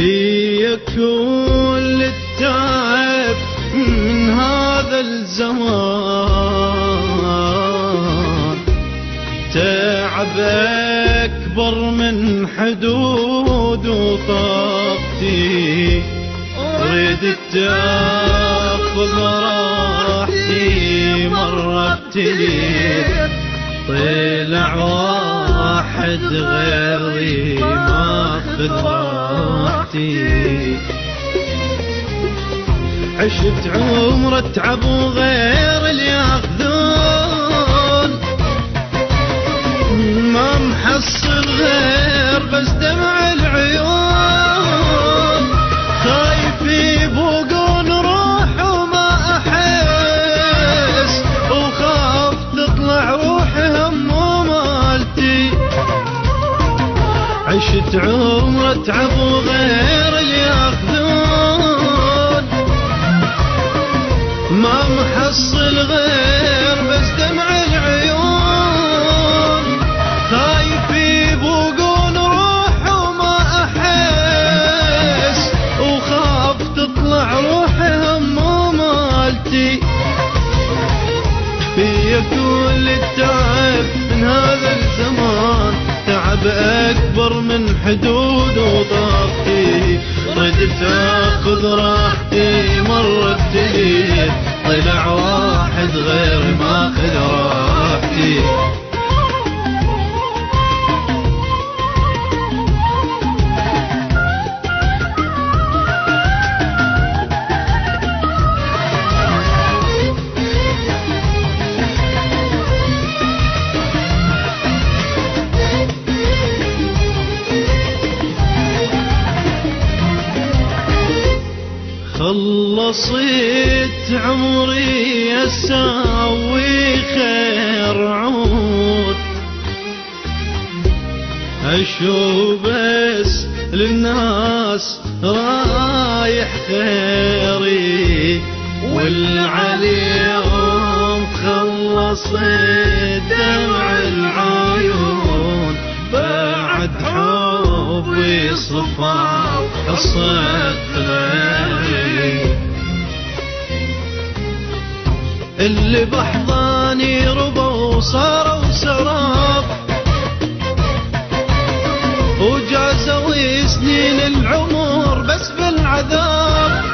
في كل التعب من هذا الزمان، تعب أكبر من حدود وطاقتي، أريد تاخذ راحتي مرة ابتلي، طلع واحد غيري ماخذ راحتي. عشت عمر اتعب وغير اللي ياخذون، ما محصل غير بس دمع العيون، خايف يبوقون روح وما احس، وخاف تطلع روحي هم ومالتي. عشت عمر اتعب وغير اللي ياخذون، ما محصل غير بس دمع العيون، خايف يبوقون روح وما احس، وخاف تطلع روحي هم ومالتي. في كل التعب من هذا الزمان، تعب أكبر من حدود وطاقتي، ردت أخذ راحتي مرة ابتليت، طلع واحد غير ماخذ راحتي. خلصت عمري اساوي خير عود، اشوف بس للناس رايح خيري، والعليهم خلصت دمع العيون، بعد حبي صفى قصة غيري. اللي بحضاني ربا وصاروا سراب، وجازوا سنين العمر بس بالعذاب،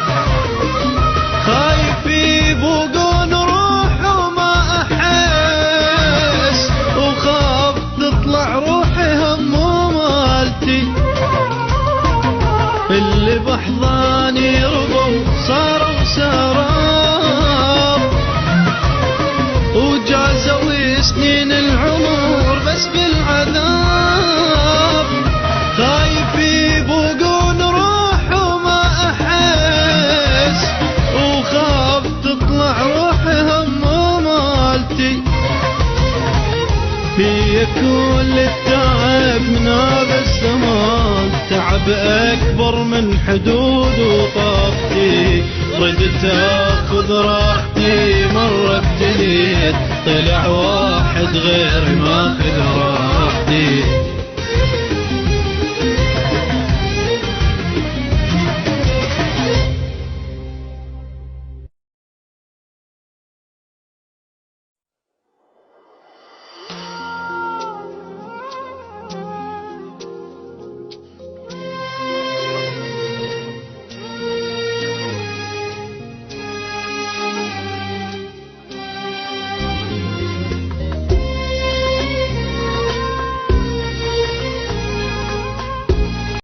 خايف يبوقون روح وما احس، وخاف تطلع روحي هم ومالتي. اللي بحضاني ربا وصاروا سراب، وجازوا سنين العمر بس بالعذاب، خايف يبوقون روح وما احس، وخاف تطلع روحي هم ومالتي. في كل التعب من هذا الزمان، تعب أكبر من حدود وطاقتي، ردت أخذ راحتي مرة ابتليت، طلع واحد غير ماخذ